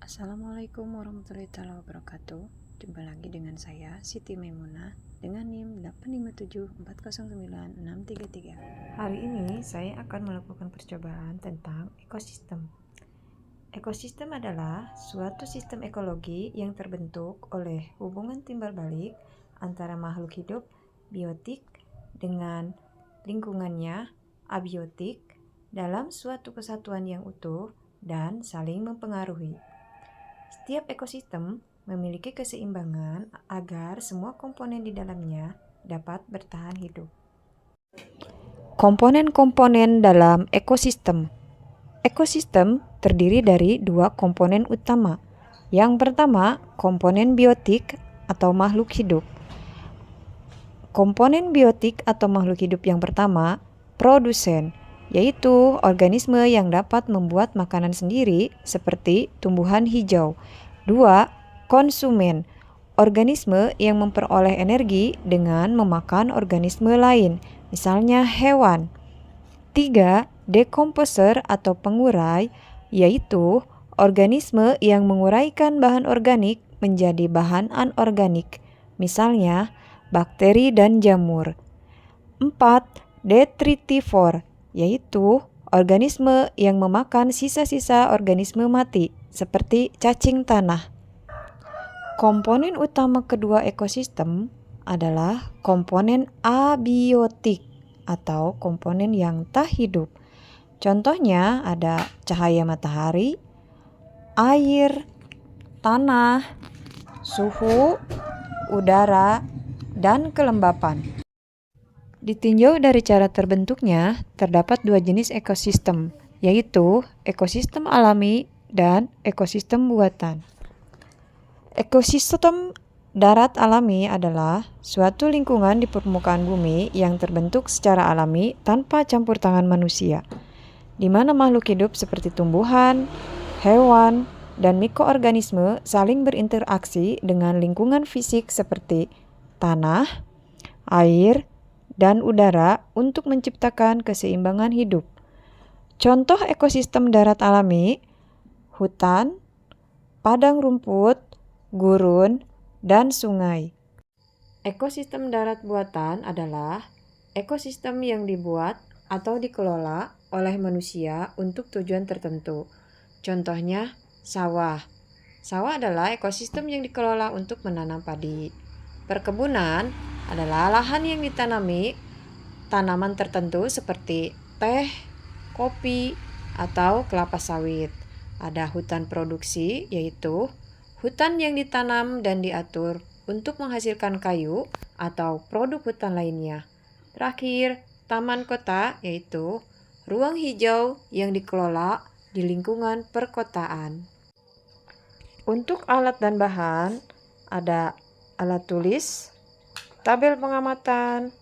Assalamualaikum warahmatullahi wabarakatuh. Jumpa lagi dengan saya Siti Maimunah dengan NIM 857409633. Hari ini saya akan melakukan percobaan tentang ekosistem. Ekosistem adalah suatu sistem ekologi yang terbentuk oleh hubungan timbal balik antara makhluk hidup biotik dengan lingkungannya abiotik dalam suatu kesatuan yang utuh dan saling mempengaruhi. Setiap ekosistem memiliki keseimbangan agar semua komponen di dalamnya dapat bertahan hidup. Komponen-komponen dalam ekosistem. Ekosistem terdiri dari dua komponen utama. Yang pertama, komponen biotik atau makhluk hidup. Komponen biotik atau makhluk hidup yang pertama, produsen, yaitu organisme yang dapat membuat makanan sendiri seperti tumbuhan hijau. 2. Konsumen, organisme yang memperoleh energi dengan memakan organisme lain, misalnya hewan. 3. Dekomposer atau pengurai, yaitu organisme yang menguraikan bahan organik menjadi bahan anorganik, misalnya bakteri dan jamur. 4. Detritivor, yaitu organisme yang memakan sisa-sisa organisme mati, seperti cacing tanah. Komponen utama kedua ekosistem adalah komponen abiotik atau komponen yang tak hidup. Contohnya ada cahaya matahari, air, tanah, suhu, udara, dan kelembapan. Ditinjau dari cara terbentuknya, terdapat dua jenis ekosistem, yaitu ekosistem alami dan ekosistem buatan. Ekosistem darat alami adalah suatu lingkungan di permukaan bumi yang terbentuk secara alami tanpa campur tangan manusia, di mana makhluk hidup seperti tumbuhan, hewan, dan mikroorganisme saling berinteraksi dengan lingkungan fisik seperti tanah, air, dan udara untuk menciptakan keseimbangan hidup. Contoh ekosistem darat alami, hutan, padang rumput, gurun, dan sungai. Ekosistem darat buatan adalah ekosistem yang dibuat atau dikelola oleh manusia untuk tujuan tertentu. Contohnya, sawah. Sawah adalah ekosistem yang dikelola untuk menanam padi. Perkebunan adalah lahan yang ditanami tanaman tertentu seperti teh, kopi, atau kelapa sawit. Ada hutan produksi, yaitu hutan yang ditanam dan diatur untuk menghasilkan kayu atau produk hutan lainnya. Terakhir, taman kota, yaitu ruang hijau yang dikelola di lingkungan perkotaan. Untuk alat dan bahan, ada alat tulis, tabel pengamatan,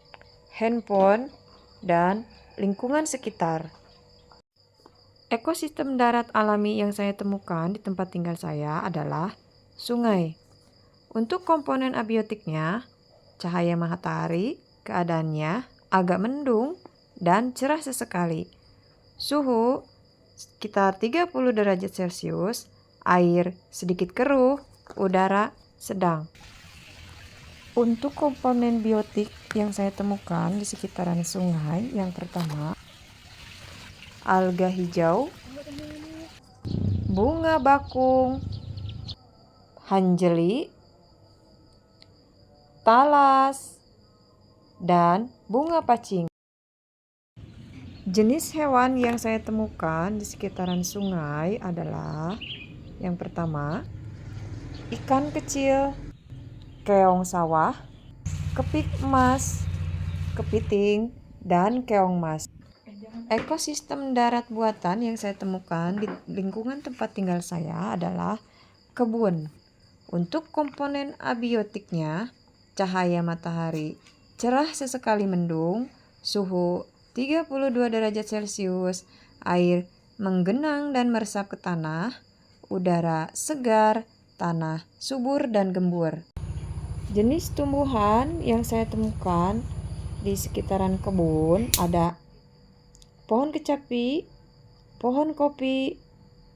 handphone, dan lingkungan sekitar. Ekosistem darat alami yang saya temukan di tempat tinggal saya adalah sungai. Untuk komponen abiotiknya, cahaya matahari, keadaannya agak mendung dan cerah sesekali. Suhu sekitar 30 derajat Celcius, air sedikit keruh, udara sedang. Untuk komponen biotik yang saya temukan di sekitaran sungai, yang pertama, alga hijau, bunga bakung, hanjeli, talas, dan bunga pacing. Jenis hewan yang saya temukan di sekitaran sungai adalah yang pertama, ikan kecil, keong sawah, kepik emas, kepiting, dan keong mas. Ekosistem darat buatan yang saya temukan di lingkungan tempat tinggal saya adalah kebun. Untuk komponen abiotiknya, cahaya matahari cerah sesekali mendung, suhu 32 derajat Celcius, air menggenang dan meresap ke tanah, udara segar, tanah subur dan gembur. Jenis tumbuhan yang saya temukan di sekitaran kebun ada pohon kecapi, pohon kopi,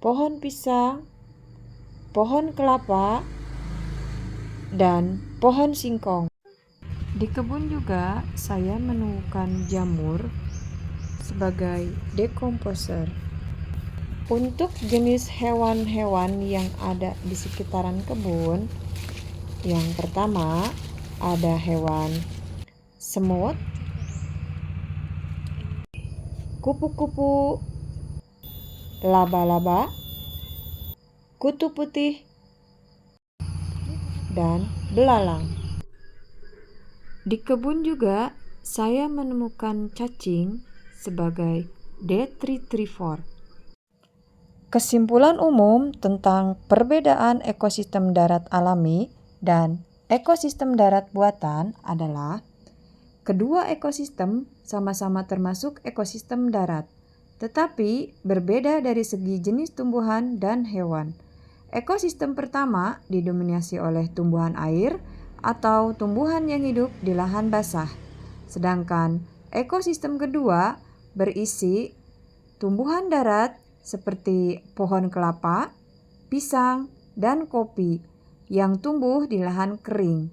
pohon pisang, pohon kelapa, dan pohon singkong. Di kebun juga saya menemukan jamur sebagai decomposer. Untuk jenis hewan-hewan yang ada di sekitaran kebun, yang pertama ada hewan semut, kupu-kupu, laba-laba, kutu putih, dan belalang. Di kebun juga saya menemukan cacing sebagai detritivore. Kesimpulan umum tentang perbedaan ekosistem darat alami dan ekosistem darat buatan adalah kedua ekosistem sama-sama termasuk ekosistem darat, tetapi berbeda dari segi jenis tumbuhan dan hewan. Ekosistem pertama didominasi oleh tumbuhan air atau tumbuhan yang hidup di lahan basah, sedangkan ekosistem kedua berisi tumbuhan darat seperti pohon kelapa, pisang, dan kopi yang tumbuh di lahan kering.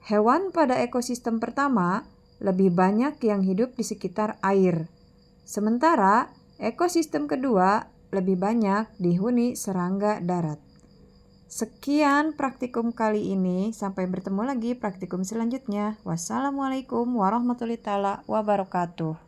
Hewan pada ekosistem pertama lebih banyak yang hidup di sekitar air, sementara ekosistem kedua lebih banyak dihuni serangga darat. Sekian praktikum kali ini, sampai bertemu lagi praktikum selanjutnya. Wassalamualaikum warahmatullahi wabarakatuh.